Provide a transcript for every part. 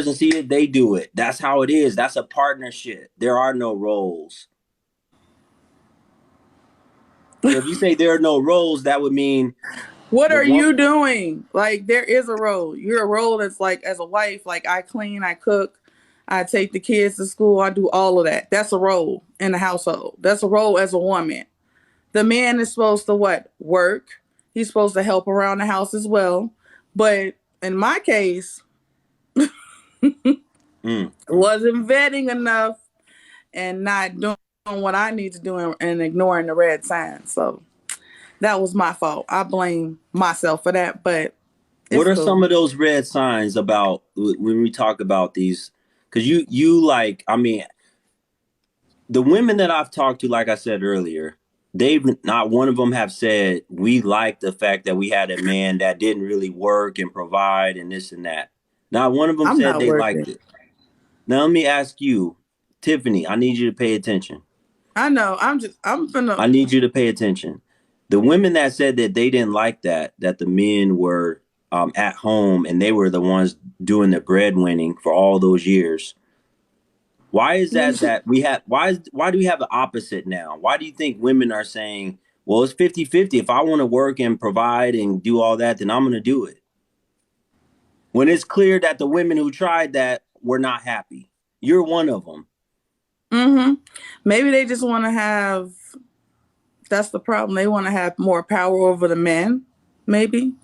doesn't see it, they do it. That's how it is. That's a partnership. There are no roles. So if you say there are no roles, that would mean What the are one. you doing? Like, there is a role. You're a role that's like, as a wife, like, I clean, I cook, I take the kids to school, I do all of that. That's a role in the household. That's a role as a woman. The man is supposed to what? Work. He's supposed to help around the house as well. But in my case, Mm. wasn't vetting enough and not doing what I need to do and ignoring the red signs. So that was my fault. I blame myself for that, but What it's are some cool. of those red signs about when we talk about these? Because you like, I mean, the women that I've talked to, like I said earlier, they've not one of them have said we like the fact that we had a man that didn't really work and provide and this and that. Not one of them I'm said not they liked working. it. Now let me ask you, Tiffany, I need you to pay attention. I know. I'm finna. I need you to pay attention. The women that said that they didn't like that the men were at home and they were the ones doing the breadwinning for all those years. Why is that we have why do we have the opposite now? Why do you think women are saying, well, it's 50-50. If I want to work and provide and do all that, then I'm going to do it. When it's clear that the women who tried that were not happy. You're one of them. Mm-hmm. Maybe they just want to have. That's the problem. They want to have more power over the men. Maybe.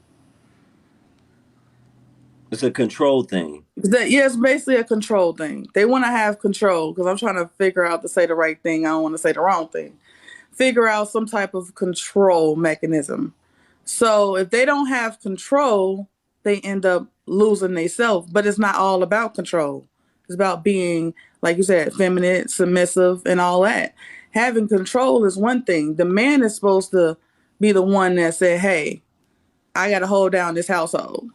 It's a control thing. Yeah, it's basically a control thing. They want to have control because I'm trying to figure out to say the right thing. I don't want to say the wrong thing. Figure out some type of control mechanism. So if they don't have control, they end up losing themselves. But it's not all about control. It's about being, like you said, feminine, submissive, and all that. Having control is one thing. The man is supposed to be the one that said, "Hey, I got to hold down this household."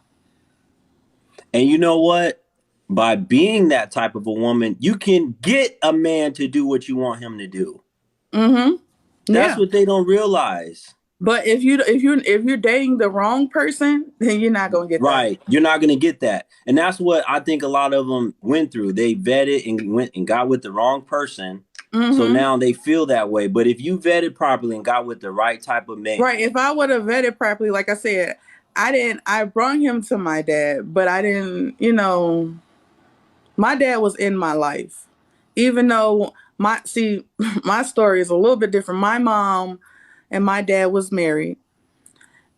And you know what? By being that type of a woman, you can get a man to do what you want him to do. Mm-hmm. That's Yeah. what they don't realize. But if you're dating the wrong person, then you're not gonna get that. Right. You're not going to get that. And that's what I think a lot of them went through. They vetted and went and got with the wrong person. So Mm-hmm. now they feel that way. But if you vetted properly and got with the right type of man, Right. If I would have vetted properly, like I said, I didn't. I brought him to my dad, but I didn't. My dad was in my life, even though my story is a little bit different. My mom and my dad was married,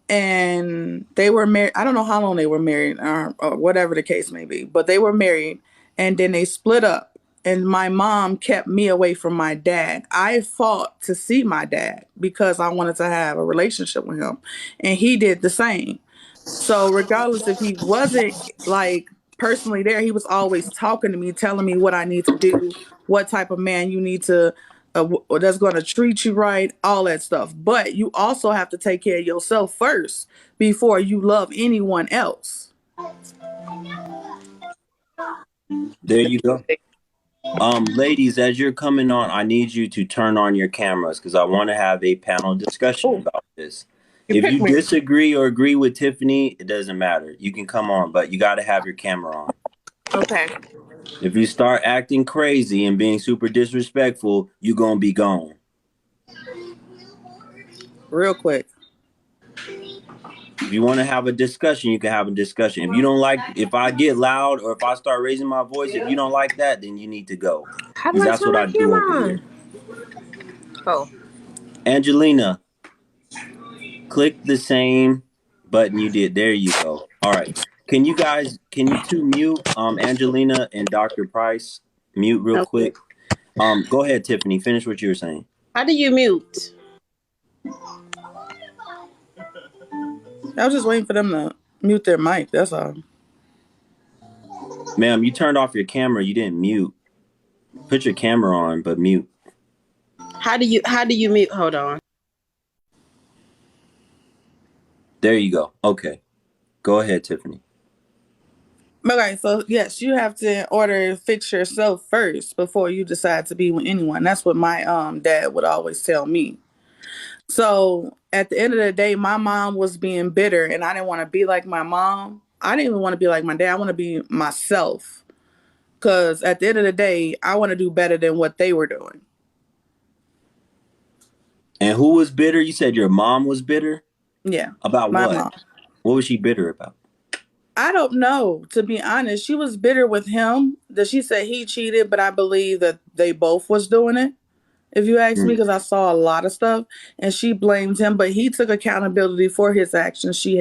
and they were married. I don't know how long they were married, or whatever the case may be, but they were married, and then they split up. And my mom kept me away from my dad. I fought to see my dad because I wanted to have a relationship with him, and he did the same. So regardless if he wasn't like personally there, he was always talking to me, telling me what I need to do, what type of man you need to that's going to treat you right, all that stuff. But you also have to take care of yourself first before you love anyone else. there you go. Ladies, as you're coming on, I need you to turn on your cameras because I want to have a panel discussion Oh, about this. you If picked you me. disagree or agree with Tiffany, it doesn't matter. You can come on, but you got to have your camera on. Okay. If you start acting crazy and being super disrespectful, you gonna be gone. Real quick. If you want to have a discussion, you can have a discussion. If you don't like, if I get loud or if I start raising my voice, if you don't like that, then you need to go. How do Because I that's turn what my I do over camera on? here. Oh, Angelina, click the same button you did. There you go. All right. Can you two mute Angelina and Dr. Price? Mute real okay. quick. Go ahead, Tiffany. Finish what you were saying. How do you mute? I was just waiting for them to mute their mic. That's all. Ma'am, you turned off your camera. You didn't mute. Put your camera on, but mute. How do you mute? Hold on. There you go. Okay. Go ahead, Tiffany. Okay, so yes, you have to in order to fix yourself first before you decide to be with anyone. That's what my dad would always tell me. So at the end of the day, my mom was being bitter, and I didn't want to be like my mom. I didn't even want to be like my dad. I want to be myself. because at the end of the day, I want to do better than what they were doing. And who was bitter? You said your mom was bitter? Yeah. About My what? mom. What was she bitter about? I don't know, to be honest. She was bitter with him that she said he cheated, but I believe that they both was doing it. If you ask me, because I saw a lot of stuff, and she blamed him, but he took accountability for his actions. She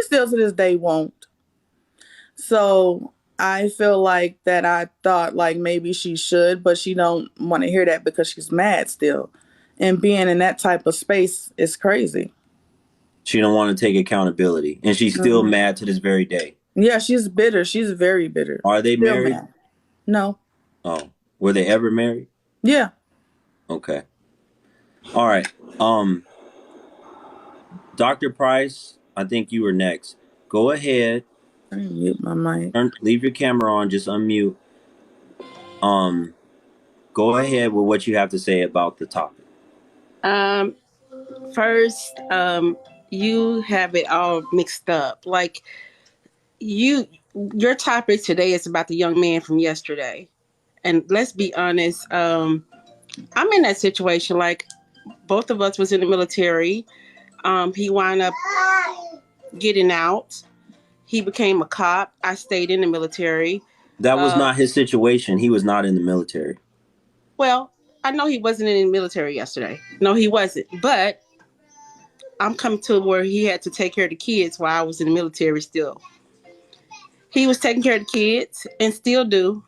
still to this day won't. So I feel like that I thought like maybe she should, but she don't want to hear that because she's mad still. And being in that type of space is crazy. She don't want to take accountability, and she's still mad to this very day. Yeah, she's bitter. She's very bitter. Are they Still married? mad. No. Oh, were they ever married? Yeah. Okay. All right. Dr. Price, I think you were next. Go ahead. Let me mute my mic. Leave your camera on. Just unmute. Go ahead with what you have to say about the topic. First, you have it all mixed up. Like your topic today is about the young man from yesterday. And let's be honest, I'm in that situation. Like both of us was in the military. He wound up getting out. He became a cop. I stayed in the military. That was not his situation. He was not in the military. Well, I know he wasn't in the military yesterday. No, he wasn't. But I'm coming to where he had to take care of the kids while I was in the military still. He was taking care of the kids and still do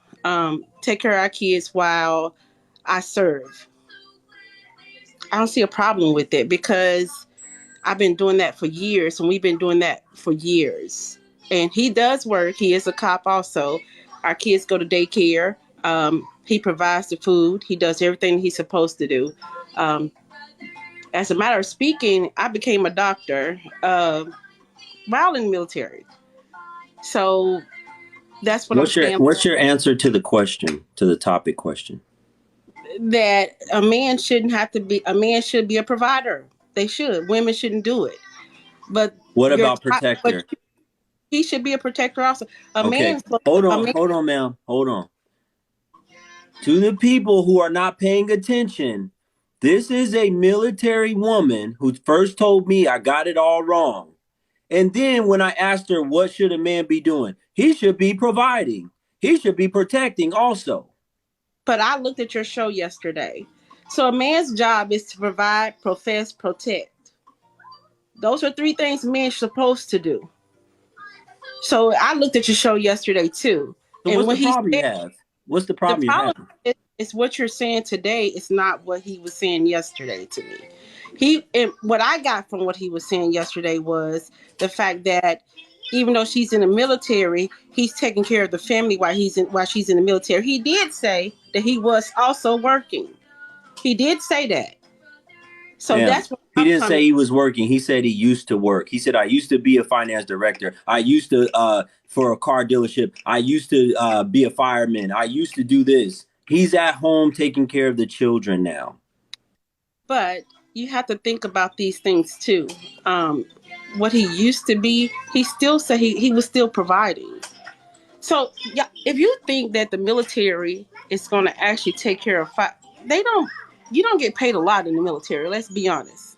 take care of our kids while I serve. I don't see a problem with it because I've been doing that for years, and we've been doing that for years. And he does work. He is a cop also. Our kids go to daycare. He provides the food. He does everything he's supposed to do. As a matter of speaking, I became a doctor while in the military. So that's what I'm saying. What's your answer to the question, to the topic question? That a man should be a provider. They should. Women shouldn't do it. But what about protector? He should be a protector also. Hold on, ma'am. Hold on. To the people who are not paying attention, this is a military woman who first told me I got it all wrong. And then when I asked her, what should a man be doing? He should be providing. He should be protecting also. But I looked at your show yesterday. So a man's job is to provide, profess, protect. Those are three things men are supposed to do. So I looked at your show yesterday too. So and what's the problem you have? What's the problem you have? It's what you're saying today. It's not what he was saying yesterday to me. What I got from what he was saying yesterday was the fact that even though she's in the military, he's taking care of the family while she's in the military. He did say that he was also working. He did say that. So that's what he didn't say he was working. He said he used to work. He said, I used to be a finance director. I used to for a car dealership. I used to be a fireman. I used to do this. He's at home taking care of the children now. But you have to think about these things too. What he used to be, he still said he was still providing. So yeah, if you think that the military is going to actually take care of you don't get paid a lot in the military. Let's be honest.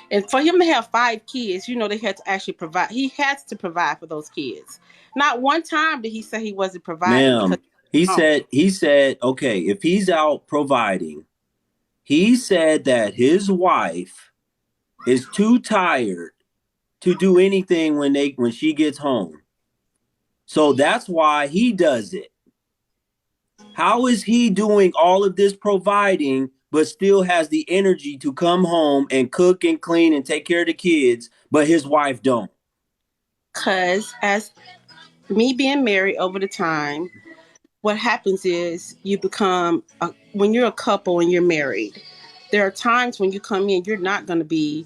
And for him to have 5 kids, they had to actually provide. He has to provide for those kids. Not one time did he say he wasn't providing. Ma'am, he said, okay, if he's out providing, he said that his wife is too tired to do anything when she gets home. So that's why he does it. How is he doing all of this providing, but still has the energy to come home and cook and clean and take care of the kids, but his wife don't? Because as me being married over the time, what happens is you become, when you're a couple and you're married, there are times when you come in, you're not going to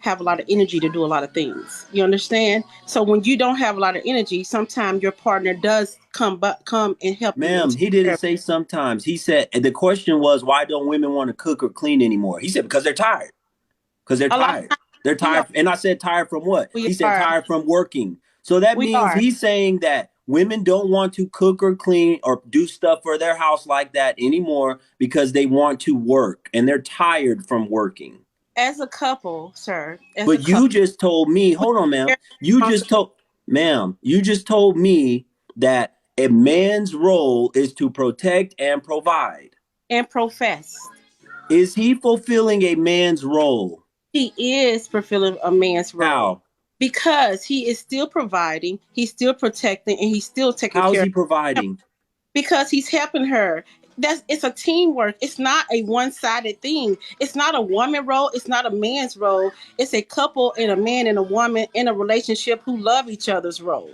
have a lot of energy to do a lot of things. You understand? So when you don't have a lot of energy, sometimes your partner does come and help. Ma'am, he didn't say sometimes. He said, and the question was, why don't women want to cook or clean anymore? He said, because they're tired. Because they're tired. They're tired. And I said, tired from what? He said, tired from working. So that means he's saying that Women don't want to cook or clean or do stuff for their house like that anymore because they want to work and they're tired from working. As a couple, sir, as a But couple, you just told me, hold on, ma'am. You just told me that a man's role is to protect and provide. and profess. Is he fulfilling a man's role? He is fulfilling a man's role How? because he is still providing, he's still protecting, and he's still taking How is care he of providing? because he's helping her. It's a teamwork. It's not a one-sided thing. It's not a woman role. It's not a man's role. It's a couple and a man and a woman in a relationship who love each other's role.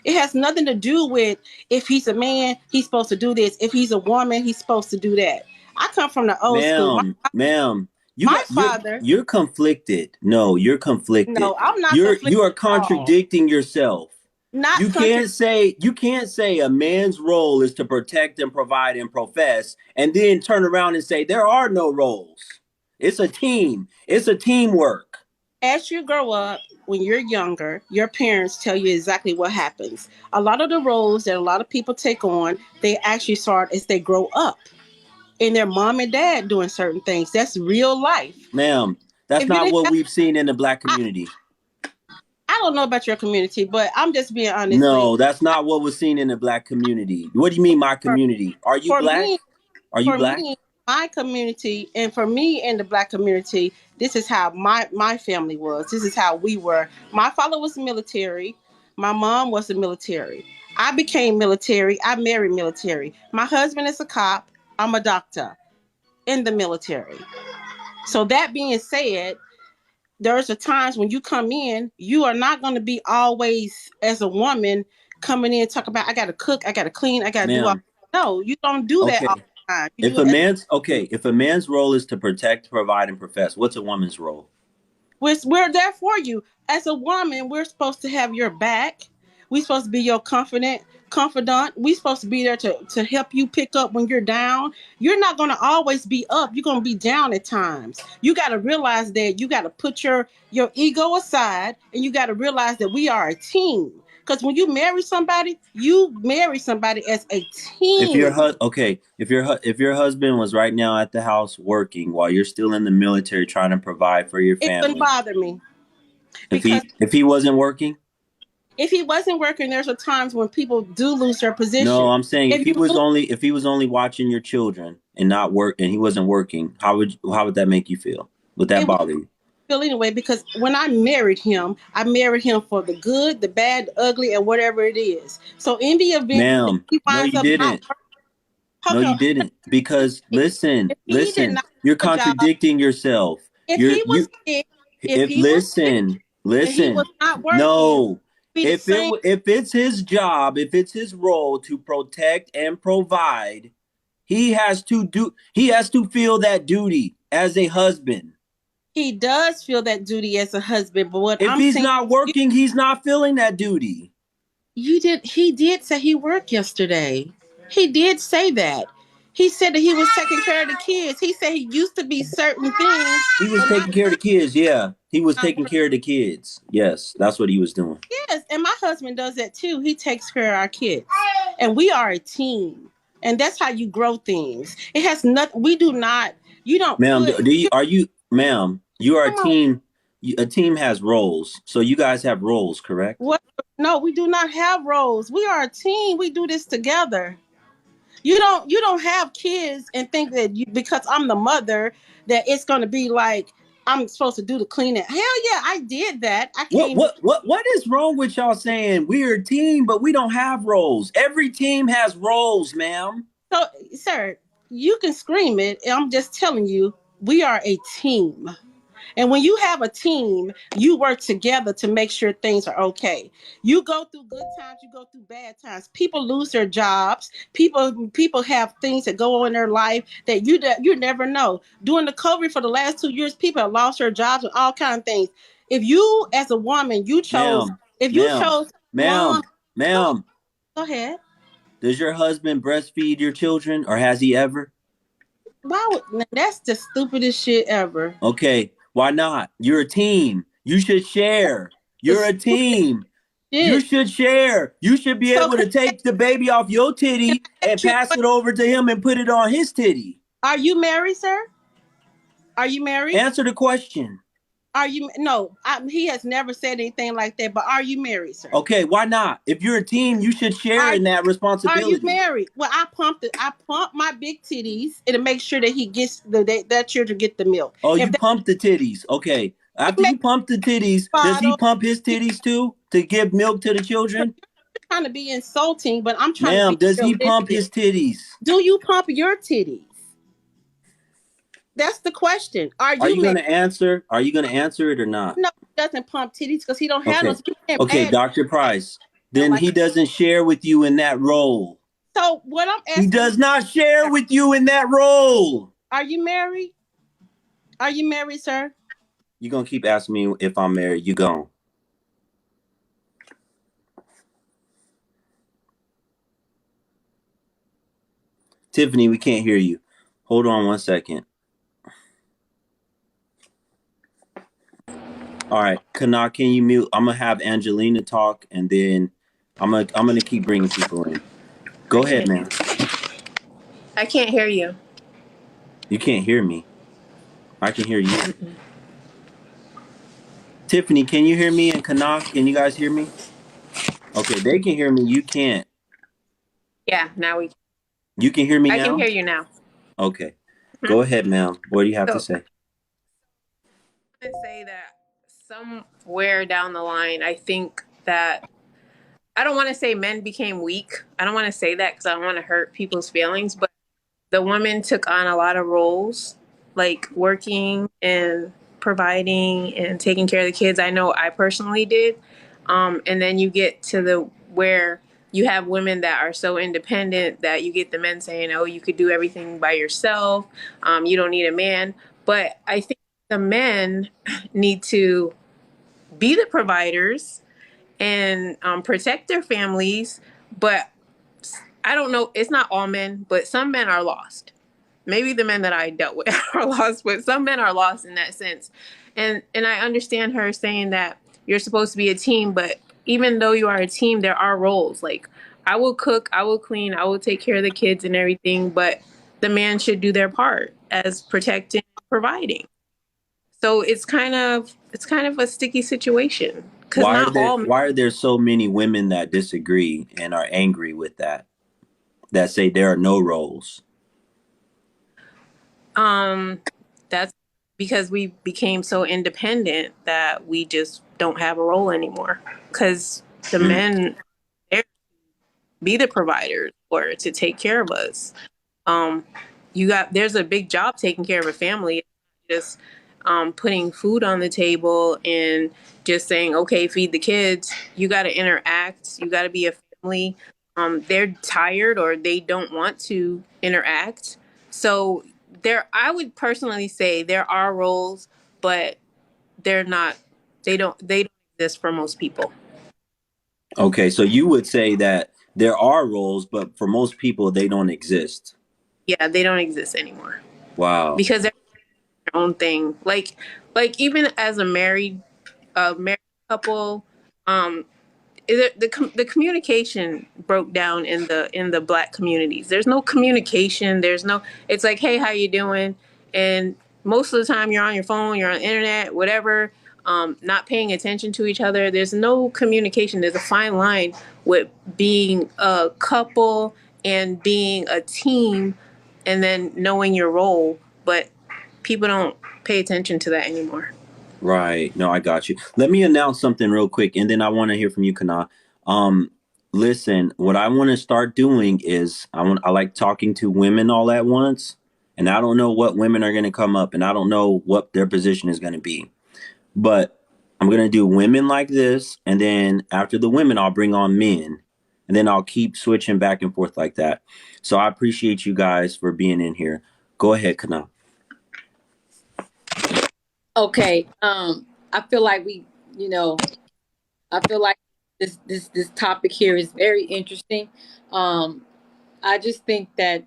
It has nothing to do with if he's a man, he's supposed to do this. If he's a woman, he's supposed to do that. I come from the old school. Ma'am, My father. you're conflicted. No, you're conflicted. No, I'm not You are conflicted at all. contradicting yourself. Not You can't say a man's role is to protect and provide and profess, and then turn around and say there are no roles. It's a team. It's a teamwork. As you grow up, when you're younger, your parents tell you exactly what happens. A lot of the roles that a lot of people take on, they actually start as they grow up. And their mom and dad doing certain things. That's real life. Ma'am, that's not what we've seen in the Black community. I don't know about your community, but I'm just being honest. No, that's not what was seen in the Black community. What do you mean, my community? Are you Black? Are you Black? Me, my community, and for me in the Black community, this is how my family was. This is how we were. My father was military. My mom was the military. I became military. I married military. My husband is a cop. I'm a doctor in the military. So that being said, there's a times when you come in, you are not going to be always as a woman coming in talking about I got to cook, I got to clean, I got to do all. No, you don't do that all the time. If a man's role is to protect, provide, and profess, what's a woman's role? We're there for you. As a woman, we're supposed to have your back. We're supposed to be your confidant. We're supposed to be there to help you pick up when you're down. You're not going to always be up. You're going to be down at times. You got to realize that you got to put your ego aside, and you got to realize that we are a team. Because when you marry somebody as a team. If your husband was right now at the house working while you're still in the military trying to provide for your family, it wouldn't bother me. If he wasn't working. If he wasn't working, there's a times when people do lose their position. No, I'm saying if he was only watching your children and not work, and he wasn't working, how would that make you feel? Would that bother you? Feel anyway, because when I married him for the good, the bad, the ugly, and whatever it is. So in the event, ma'am, no, you didn't. No, you didn't. Because listen, you're contradicting yourself. If he was not working, no. If it's his job, if it's his role to protect and provide, he has to feel that duty as a husband. He does feel that duty as a husband, but if he's not working, he's not feeling that duty. He did say he worked yesterday. He did say that. He said that he was taking care of the kids. He said he used to be certain things. He was taking care of the kids, yeah. He was taking care of the kids. Yes, that's what he was doing. Yes, and my husband does that too. He takes care of our kids. And we are a team. And that's how you grow things. It has nothing, we do not, you don't. Ma'am, ma'am, you are a team. A team has roles. So you guys have roles, correct? What? No, we do not have roles. We are a team. We do this together. You don't have kids and think that because I'm the mother that it's going to be like I'm supposed to do the cleaning. Hell yeah, I did that. What is wrong with y'all saying we're a team but we don't have roles? Every team has roles, ma'am. So, sir, you can scream it. I'm just telling you, we are a team. And when you have a team, you work together to make sure things are okay. You go through good times, you go through bad times. People lose their jobs. People have things that go on in their life that you never know. During the COVID for the last 2 years, people have lost their jobs and all kinds of things. If you, as a woman, Ma'am. Go ahead. Does your husband breastfeed your children, or has he ever? That's the stupidest shit ever. Okay. Why not? You're a team. You should share. You're a team. You shit. should share. You should be So able to take the baby off your titty and pass it over to him and put it on his titty. are you married, sir? Are you married? Answer the question. Are you no? He has never said anything like that. But are you married, sir? Okay, why not? If you're a team, you should share Are in that Are you responsibility. married? Well, I pump my big titties and to make sure that he gets that children get the milk. Oh, If you they pump the titties. Okay. After make you pump the titties, does he bottle, pump his titties too to give milk to the children? trying to be insulting, but I'm trying to Ma'am, be does he pump realistic. his titties? Do you pump your titties? That's the question. Are Are you you married? gonna answer? Are you gonna answer it or not? No, he doesn't pump titties because he don't have no. Okay. So he can't Okay, bad Dr. Price. Then like. he doesn't share with you in that role. So what I'm He asking, does not share with you in that role. are you married? Are you married, sir? You're gonna keep asking me if I'm married. You gone. Tiffany, we can't hear you. Hold on 1 second. All right, Kana, can you mute? I'm gonna have Angelina talk, and then I'm gonna keep bringing people in. Go ahead, man. I can't hear you. You can't hear me. I can hear you. Tiffany, can you hear me? And Kana, can you guys hear me? Okay, they can hear me. You can't. Yeah, now we. You can hear me I now? can hear you now. Okay. Go ahead, ma'am. What do you have to say? I would say that somewhere down the line, I think that I don't want to say men became weak. I don't want to say that because I don't want to hurt people's feelings, but the women took on a lot of roles, like working and providing and taking care of the kids. I know I personally did. And then you get to the where you have women that are so independent that you get the men saying, "Oh, you could do everything by yourself. You don't need a man." But I think the men need to be the providers and protect their families. But I don't know. It's not all men, but some men are lost. Maybe the men that I dealt with are lost, but some men are lost in that sense. And I understand her saying that you're supposed to be a team, but even though you are a team, there are roles. Like I will cook, I will clean, I will take care of the kids and everything, but the man should do their part as protecting, providing. So it's kind of a sticky situation because Why are not there all. why are there so many women that disagree and are angry with that? That say there are no roles. Um, that's because we became so independent that we just don't have a role anymore. Because the Mm. men there to be the providers or to take care of us. Um, there's a big job taking care of a family. Just putting food on the table and just saying, okay, feed the kids. You got to interact. You got to be a family. They're tired or they don't want to interact. So I would personally say there are roles, but they're not. They don't exist for most people. Okay, so you would say that there are roles, but for most people they don't exist. Yeah, they don't exist anymore Wow. because they're their own thing. Even as a married couple, um, the communication broke down in the Black communities. There's no communication. There's no. It's like, hey, how you doing? And most of the time, you're on your phone, you're on the internet, whatever. Not paying attention to each other. There's no communication. There's a fine line with being a couple and being a team, and then knowing your role. But people don't pay attention to that anymore. Right. No, I got you. Let me announce something real quick, and then I want to hear from you, Kana. Um, Listen, what I want to start doing is I like talking to women all at once, and I don't know what women are going to come up, and I don't know what their position is going to be. But I'm going to do women like this, and then after the women, I'll bring on men, and then I'll keep switching back and forth like that. So I appreciate you guys for being in here. Go ahead, Kana. Okay. I feel like I feel like this topic here is very interesting. Um, I just think that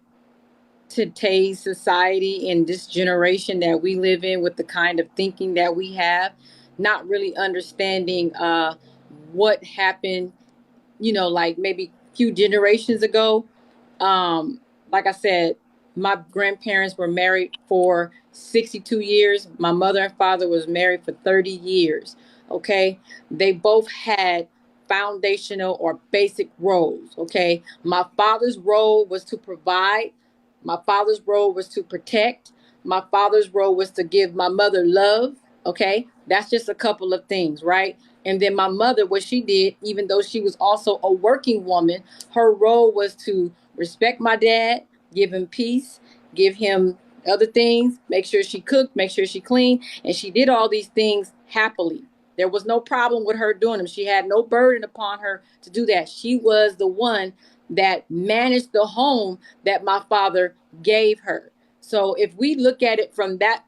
today's society and this generation that we live in with the kind of thinking that we have, not really understanding what happened, like maybe a few generations ago. Like I said, my grandparents were married for 62 years. My mother and father was married for 30 years. Okay. They both had foundational or basic roles. Okay. My father's role was to provide. My father's role was to protect. My father's role was to give my mother love. Okay. That's just a couple of things, right? And then my mother, what she did, even though she was also a working woman, her role was to respect my dad, give him peace, give him other things, make sure she cooked, make sure she cleaned. And she did all these things happily. There was no problem with her doing them. She had no burden upon her to do that. She was the one that managed the home that my father gave her. So if we look at it from that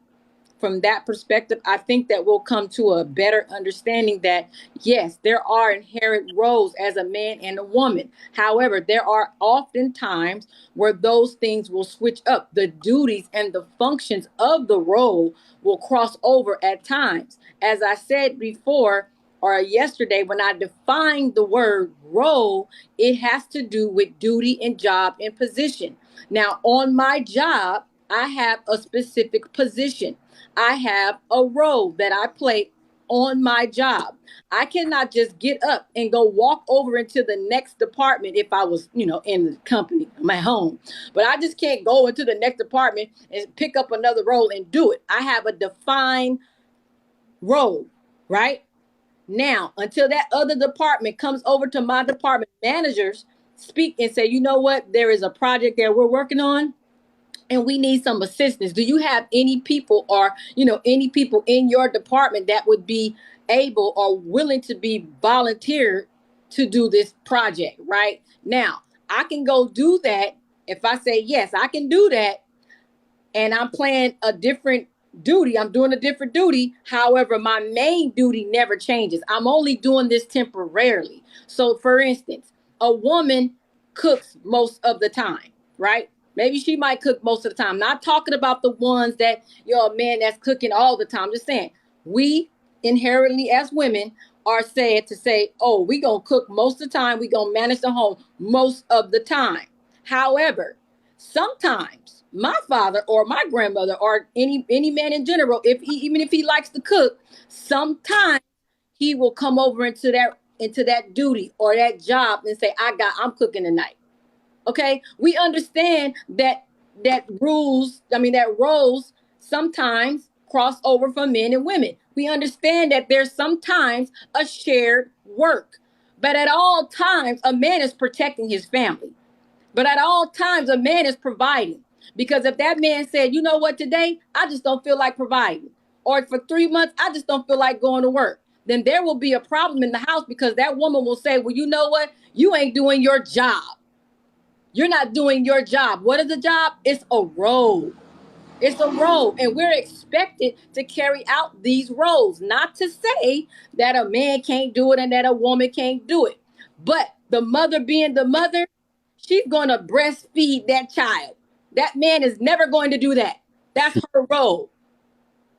perspective, I think that we'll come to a better understanding that yes, there are inherent roles as a man and a woman. However, there are often times where those things will switch up. The duties and the functions of the role will cross over at times. As I said before, or yesterday, when I defined the word role, it has to do with duty and job and position. Now, on my job, I have a specific position. I have a role that I play on my job. I cannot just get up and go walk over into the next department if I was, in the company, my home. But I just can't go into the next department and pick up another role and do it. I have a defined role, right? Now, until that other department comes over to my department managers, speak and say, you know what, there is a project that we're working on and we need some assistance. Do you have any people or, any people in your department that would be able or willing to be volunteered to do this project? Right now, I can go do that. If I say, yes, I can do that, and I'm playing a different duty, I'm doing a different duty. However, my main duty never changes. I'm only doing this temporarily. So, for instance, a woman cooks most of the time, right? Maybe she might cook most of the time. Not talking about the ones that you're a man that's cooking all the time. Just saying, we inherently as women are said to say, oh, we gonna cook most of the time, we gonna manage the home most of the time. However, sometimes my father or my grandmother or any man in general, even if he likes to cook, sometimes he will come over into that duty or that job and say, I'm cooking tonight. Okay, we understand that roles sometimes cross over from men and women. We understand that there's sometimes a shared work, but at all times a man is protecting his family. But at all times, a man is providing. Because if that man said, you know what, today, I just don't feel like providing, or for 3 months, I just don't feel like going to work, then there will be a problem in the house because that woman will say, well, you know what? You ain't doing your job. You're not doing your job. What is the job? It's a role. It's a role, and we're expected to carry out these roles. Not to say that a man can't do it and that a woman can't do it, but the mother being the mother, she's going to breastfeed that child. That man is never going to do that. That's her role.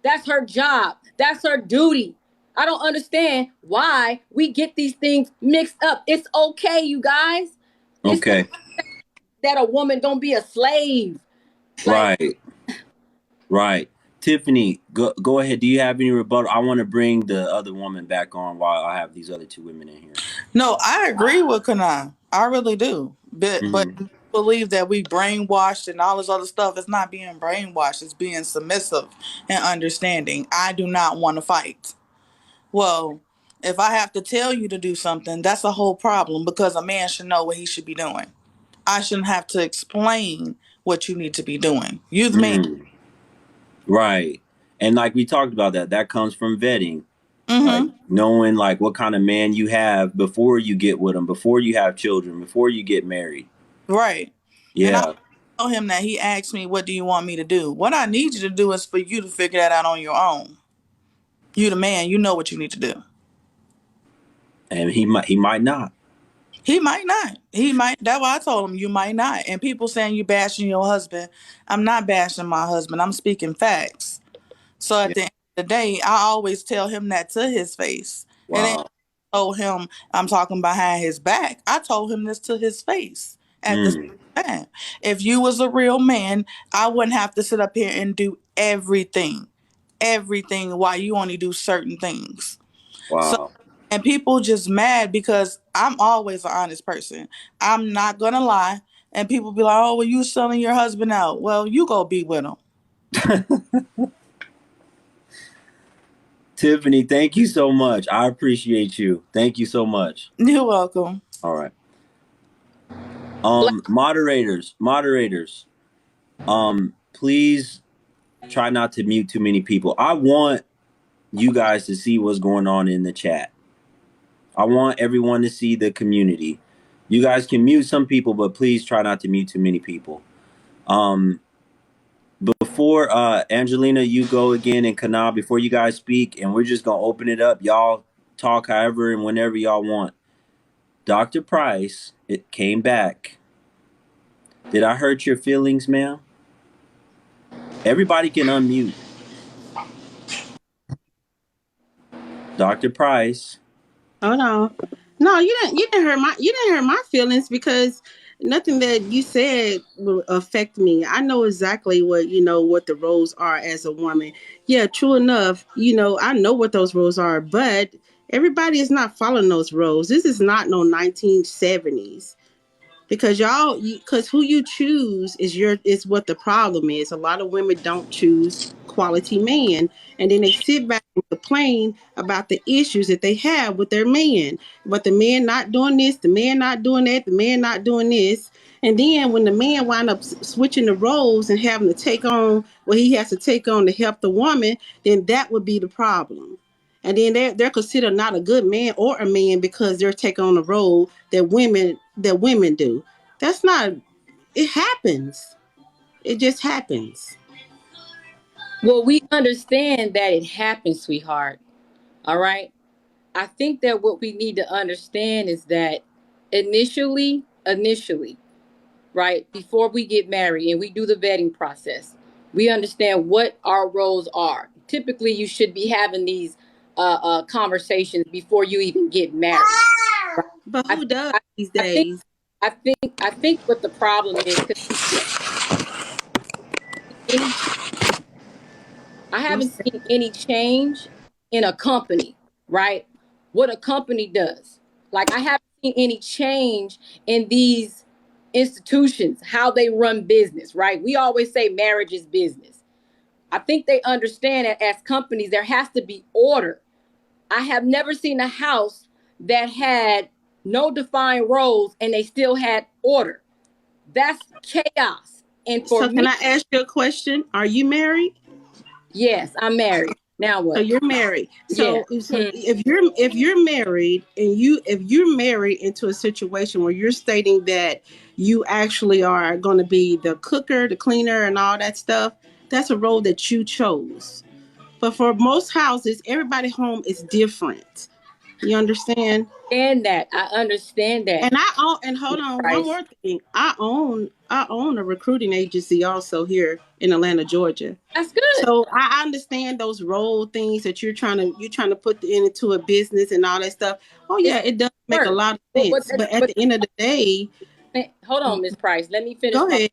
That's her job. That's her duty. I don't understand why we get these things mixed up. It's okay, you guys. It's Okay. not that a woman gonna be a slave. Right. Right. Tiffany, go ahead. Do you have any rebuttal? I want to bring the other woman back on while I have these other two women in here. No, I agree with Kana. I really do. But Mm-hmm. believe that we brainwashed and all this other stuff. It's not being brainwashed. It's being submissive and understanding. I do not want to fight. Well, if I have to tell you to do something, that's a whole problem because a man should know what he should be doing. I shouldn't have to explain what you need to be doing. You're the man. Mm-hmm. Right. And like we talked about that comes from vetting. Like Mm-hmm. knowing like what kind of man you have before you get with him, before you have children, before you get married. Right. And I Yeah. tell him that he asked me, what do you want me to do? What I need you to do is for you to figure that out on your own. You the man, you know what you need to do. And he might not. He might not. He might. That's why I told him you might not. And people saying you bashing your husband. I'm not bashing my husband. I'm speaking facts. So at Yeah. the end of the day, I always tell him that to his face. It ain't Wow. told him, I'm talking behind his back. I told him this to his face at the Mm, same time. If you was a real man, I wouldn't have to sit up here and do everything while you only do certain things. So, wow. and people just mad because I'm always an honest person. I'm not gonna lie. And people be like, oh, well, you selling your husband out. Well, you go be with him. Tiffany, thank you so much. I appreciate you. Thank you so much. You're welcome. All right. Moderators. Please try not to mute too many people. I want you guys to see what's going on in the chat. I want everyone to see the community. You guys can mute some people, but please try not to mute too many people. Before Angelina, you go again, and Kana, before you guys speak, and we're just gonna open it up. Y'all talk however and whenever y'all want. Dr. Price, it came back. Did I hurt your feelings, ma'am? Everybody can unmute. Dr. Price. Hold on. No, you didn't hurt my feelings because nothing that you said will affect me. I know exactly what the roles are as a woman. Yeah, true enough, I know what those roles are, but everybody is not following those roles. This is not no 1970s. Because because who you choose is what the problem is. A lot of women don't choose quality man, and then they sit back and complain about the issues that they have with their man. But the man not doing this, the man not doing that, the man not doing this. And then when the man wind up switching the roles and having to take on what he has to take on to help the woman, then that would be the problem. And then they're considered not a good man or a man because they're taking on a role that women do. That's not. It happens. It just happens. Well, we understand that it happens, sweetheart. All right. I think that what we need to understand is that initially, right, before we get married and we do the vetting process, we understand what our roles are. Typically, you should be having these conversations before you even get married. Right? But I who think, does I, these I think, days? I think what the problem is, because any I I'm haven't saying, seen any change in a company, right? What a company does. Like, I haven't seen any change in these institutions, how they run business, right? We always say marriage is business. I think they understand that as companies, there has to be order. I have never seen a house that had no defined roles and they still had order. That's chaos. And for so can me, I ask you a question? Are you married? yes, I'm married. Now So what? you're married. Yeah. So if you're married and if you're married into a situation where you're stating that you actually are going to be the cooker, the cleaner, and all that stuff, that's a role that you chose. But for most houses, everybody home is different. You understand? understand that. I understand that, And I own, and hold on, one Price. more thing. I own a recruiting agency also here in Atlanta, Georgia. That's good. So I understand those role things that you're trying to put into a business and all that stuff. Oh It's yeah, it does make a work. lot of But sense. But at the end of the day, hold on, Miss Price. go ahead.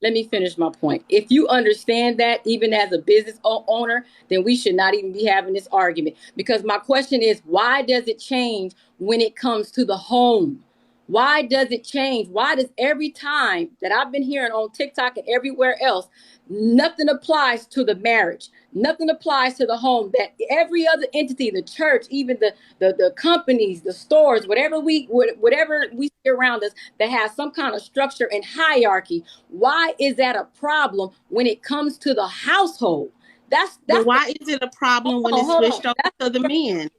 Let me finish my point. If you understand that, even as a business owner, then we should not even be having this argument. Because my question is, why does it change when it comes to the home? Why does it change? Why does every time that I've been hearing on TikTok and everywhere else, nothing applies to the marriage? Nothing applies to the home. That every other entity, the church, even the companies, the stores, whatever we see around us that has some kind of structure and hierarchy, why is that a problem when it comes to the household? But That's the why is it a problem when it's hold on. switched over to the men?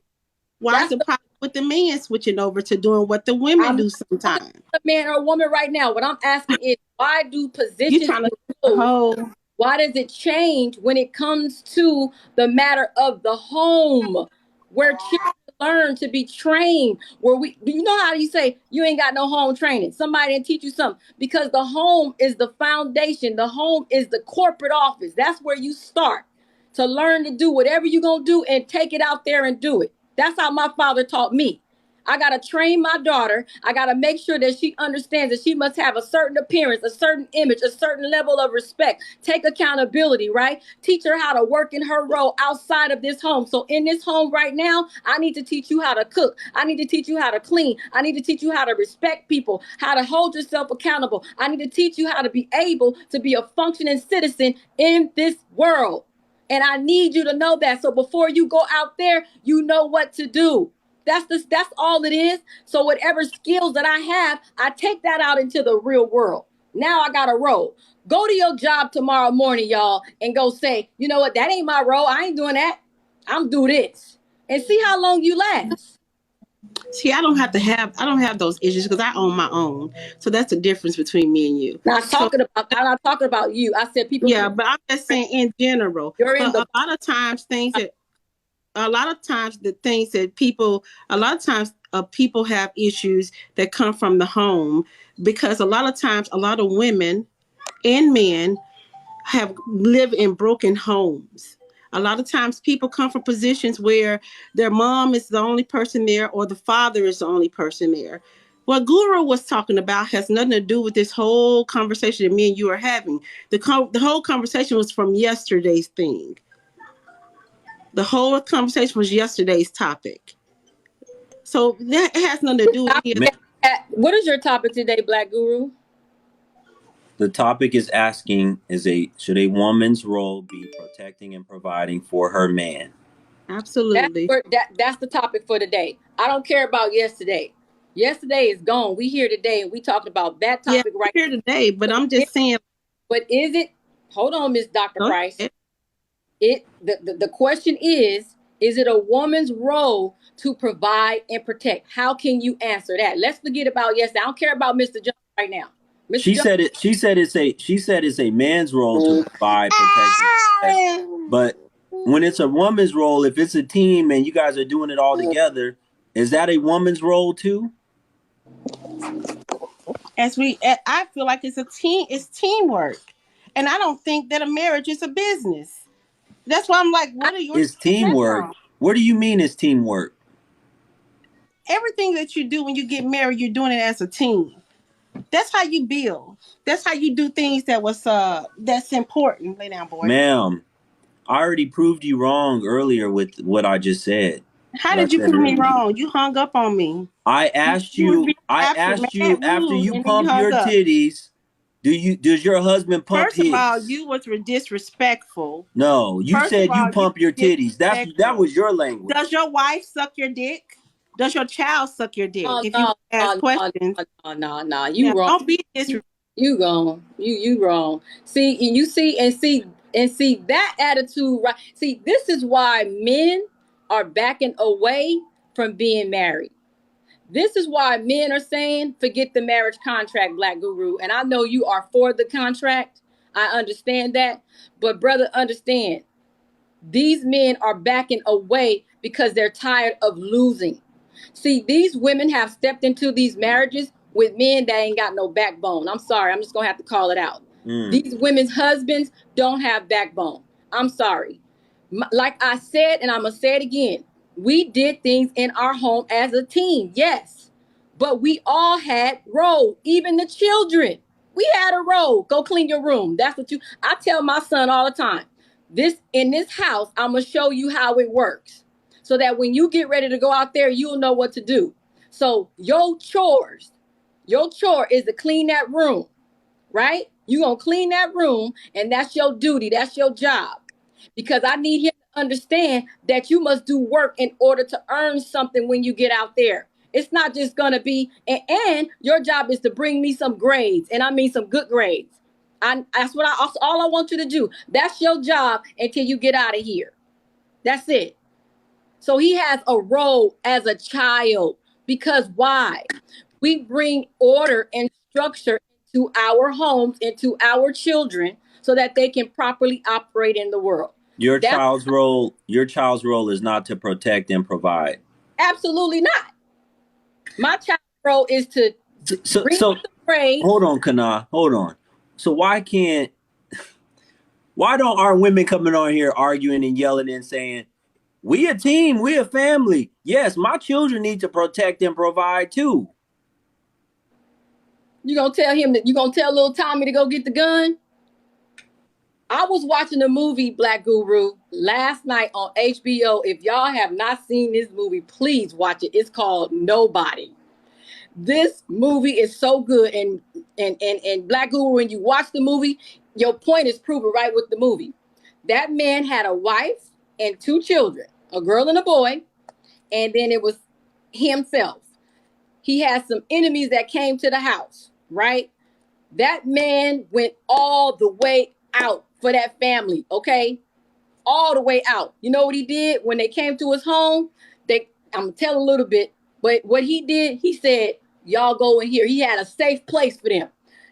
Why is That's the the problem with the men switching over to doing what the women I'm do not talking sometimes? to a man or a woman right now. What I'm asking is, why do You positions trying to and switch the roles, whole. why does it change when it comes to the matter of the home, where children learn to be trained? Where we, do you know how you say you ain't got no home training? Somebody didn't teach you something, because the home is the foundation. The home is the corporate office. That's where you start to learn to do whatever you're gonna do and take it out there and do it. That's how my father taught me. I got to train my daughter. I got to make sure that she understands that she must have a certain appearance, a certain image, a certain level of respect. Take accountability, right? Teach her how to work in her role outside of this home. So in this home right now, I need to teach you how to cook. I need to teach you how to clean. I need to teach you how to respect people, how to hold yourself accountable. I need to teach you how to be able to be a functioning citizen in this world. And I need you to know that. So before you go out there, you know what to do. That's all it is. So whatever skills that I have, I take that out into the real world. Now I got a role. Go to your job tomorrow morning, y'all, and go say, you know what, that ain't my role. I ain't doing that. I'm do this. And see how long you last. See, I don't have those issues because I own my own. So that's the difference between me and you. I'm not talking about you. I said people. Yeah, but I'm just saying in general. You're in But a lot of times people have issues that come from the home, because a lot of times a lot of women and men have lived in broken homes. A lot of times people come from positions where their mom is the only person there or the father is the only person there. What Guru was talking about has nothing to do with this whole conversation that me and you are having. The whole conversation was from yesterday's thing. The whole conversation was yesterday's topic. So that has nothing to do with it. What is your topic today, Black Guru? The topic is asking, should a woman's role be protecting and providing for her man? Absolutely. That's the topic for today. I don't care about yesterday. Yesterday is gone. We here today and we talked about that topic right here today, but I'm just saying. But is it, hold on, Miss Dr. Price. The question is it a woman's role to provide and protect? How can you answer that? Let's forget about yesterday. I don't care about Mr. Jones right now. She said it's a man's role to provide, protect, but when it's a woman's role, if it's a team and you guys are doing it all together, is that a woman's role too? I feel like it's a team. It's teamwork, and I don't think that a marriage is a business. That's why I'm like, what are you? It's teamwork. What do you mean it's teamwork? Everything that you do when you get married, you're doing it as a team. That's how you build. That's how you do things that's important. Lay down, boy. Ma'am, I already proved you wrong earlier with what I just said. How did you prove me wrong? You hung up on me. I asked you after you pump your titties, does your husband pump his? First of all, you was disrespectful. No, you said you pump your titties. That was your language. Does your wife suck your dick? Does your child suck your dick? If you ask questions. No, you wrong. Don't be disrespectful. You wrong. You wrong. See that attitude, right? See, this is why men are backing away from being married. This is why men are saying, forget the marriage contract, Black Guru. And I know you are for the contract. I understand that. But brother, understand, these men are backing away because they're tired of losing. See, these women have stepped into these marriages with men that ain't got no backbone. I'm sorry. I'm just going to have to call it out. These women's husbands don't have backbone. I'm sorry. Like I said, and I'm going to say it again, we did things in our home as a team, yes. But we all had roles, even the children. We had a role. Go clean your room. That's what I tell my son all the time. In this house, I'm going to show you how it works. So that when you get ready to go out there, you'll know what to do. So your chore is to clean that room, right? You're going to clean that room, and that's your duty. That's your job. Because I need him to understand that you must do work in order to earn something when you get out there. It's not just going to be, and your job is to bring me some grades, and I mean some good grades. That's all I want you to do. That's your job until you get out of here. That's it. So he has a role as a child, because why? We bring order and structure into our homes, into our children, so that they can properly operate in the world. Your child's role is not to protect and provide. Absolutely not. My child's role is to pray. Hold on, Kana. Hold on. So why don't our women coming on here arguing and yelling and saying, We a team, we a family. Yes, my children need to protect and provide too. You gonna tell him that you gonna tell little Tommy to go get the gun? I was watching the movie Black Guru last night on HBO. If y'all have not seen this movie, please watch it. It's called Nobody. This movie is so good, and Black Guru, when you watch the movie, your point is proven right with the movie. That man had a wife and 2 children, a girl and a boy, and then it was himself. He had some enemies that came to the house, right? That man went all the way out for that family, okay? All the way out. You know what he did when they came to his home? I'm gonna tell a little bit, but what he did, he said, y'all go in here. He had a safe place for them.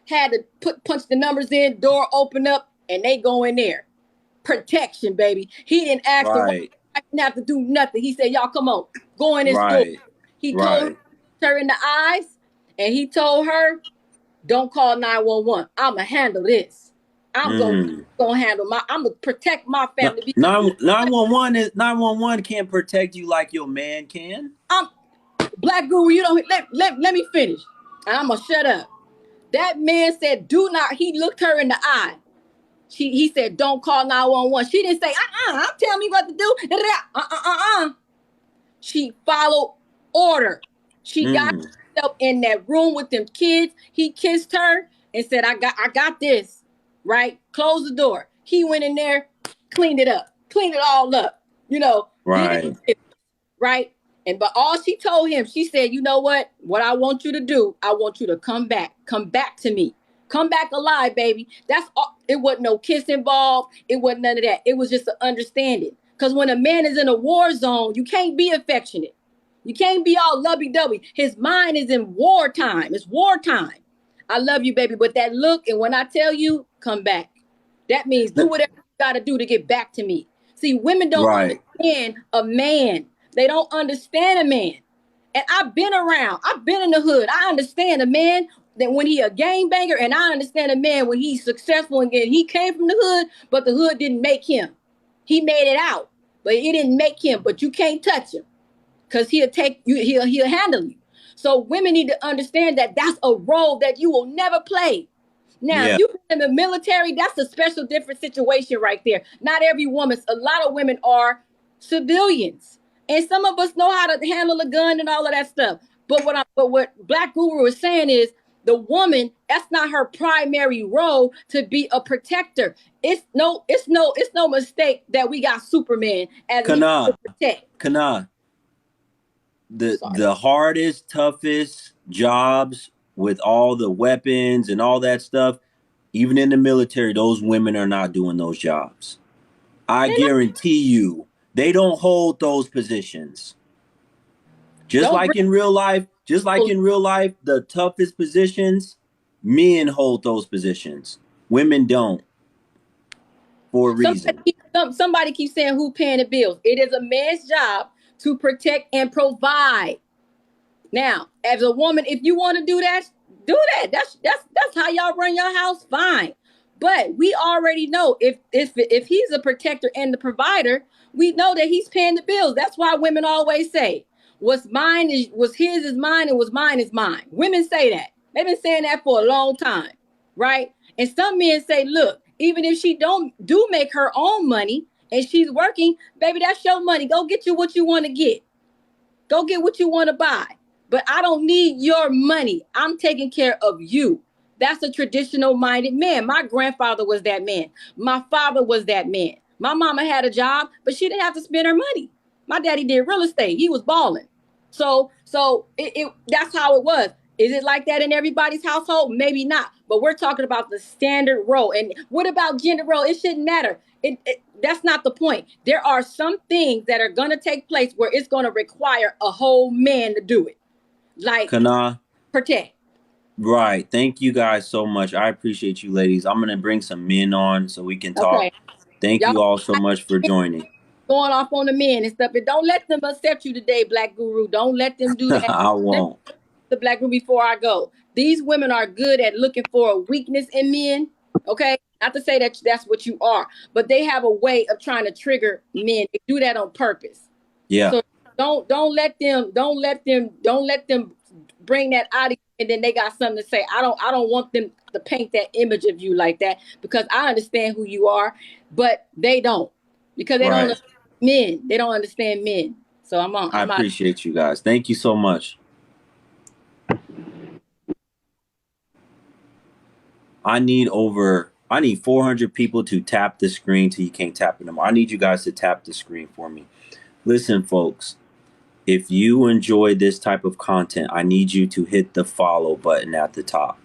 Had to punch the numbers in, door open up, and they go in there. Protection, baby. He didn't ask the wife, I didn't have to do nothing. He said, y'all come on, go in this door. He told her in the eyes, and he told her, don't call 911. I'ma handle this. I'm gonna handle I'm gonna protect my family. 911 can't protect you like your man can. Black Guru, you don't let me finish. And I'm gonna shut up. That man said, do not, he looked her in the eye. He said, don't call 911. She didn't say, tell me what to do. She followed order. She got herself in that room with them kids. He kissed her and said, I got this. Right? Close the door. He went in there, cleaned it all up. You know, right? Right? But all she told him, she said, you know what? What I want you to do, I want you to come back to me. Come back alive, baby. That's all. It wasn't no kiss involved. It wasn't none of that. It was just an understanding. Because when a man is in a war zone, you can't be affectionate. You can't be all lovey-dovey. His mind is in wartime. It's wartime. I love you, baby. But that look, and when I tell you, come back. That means do whatever you got to do to get back to me. See, women don't understand a man. They don't understand a man. And I've been around. I've been in the hood. I understand a man that when he a gangbanger, and I understand a man when he's successful and he came from the hood, but the hood didn't make him. He made it out, but it didn't make him. But you can't touch him because he'll take you. He'll handle you. So women need to understand that that's a role that you will never play. Now, if you've been in the military, that's a special, different situation right there. Not every woman. A lot of women are civilians. And some of us know how to handle a gun and all of that stuff. But what Black Guru is saying is the woman, that's not her primary role to be a protector. It's no mistake that we got Superman as to protect. Kana, the hardest, toughest jobs with all the weapons and all that stuff, even in the military, those women are not doing those jobs. I guarantee you. They don't hold those positions. Just like in real life, the toughest positions, men hold those positions. Women don't. For a reason. Somebody keeps saying who paying the bills. It is a man's job to protect and provide. Now, as a woman, if you want to do that, do that. That's how y'all run your house. Fine. But we already know if he's a protector and the provider, we know that he's paying the bills. That's why women always say, what's his is mine, and what's mine is mine. Women say that. They've been saying that for a long time, right? And some men say, look, even if she do make her own money and she's working, baby, that's your money. Go get you what you want to get. Go get what you want to buy. But I don't need your money. I'm taking care of you. That's a traditional minded man. My grandfather was that man. My father was that man. My mama had a job, but she didn't have to spend her money. My daddy did real estate. He was balling. So that's how it was. Is it like that in everybody's household? Maybe not. But we're talking about the standard role. And what about gender role? It shouldn't matter. That's not the point. There are some things that are going to take place where it's going to require a whole man to do it. Like protect. Right. Thank you guys so much. I appreciate you, ladies. I'm going to bring some men on so we can talk. Okay. Thank you all so much for joining. Going off on the men and stuff. And don't let them accept you today, Black Guru. Don't let them do that. I won't. The Black Guru before I go. These women are good at looking for a weakness in men. Okay. Not to say that that's what you are, but they have a way of trying to trigger men. They do that on purpose. Yeah. So don't let them bring that out of you, and then they got something to say. I don't want them to paint that image of you like that, because I understand who you are, but they don't, because they don't understand men. They don't understand men. So I appreciate you guys. Thank you so much. I need 400 people to tap the screen till you can't tap it anymore. I need you guys to tap the screen for me. Listen, folks, if you enjoy this type of content, I need you to hit the follow button at the top.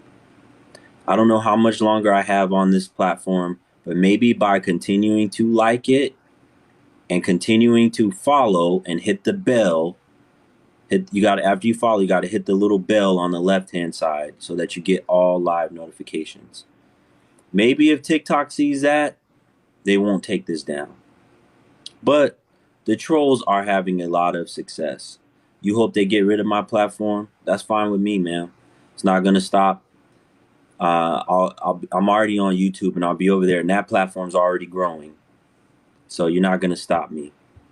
I don't know how much longer I have on this platform, but maybe by continuing to like it and continuing to follow and hit the bell, after you follow, you got to hit the little bell on the left-hand side so that you get all live notifications. Maybe if TikTok sees that, they won't take this down. But the trolls are having a lot of success. You hope they get rid of my platform? That's fine with me, man. It's not going to stop. I'm already on YouTube, and I'll be over there, and that platform's already growing. So you're not going to stop me.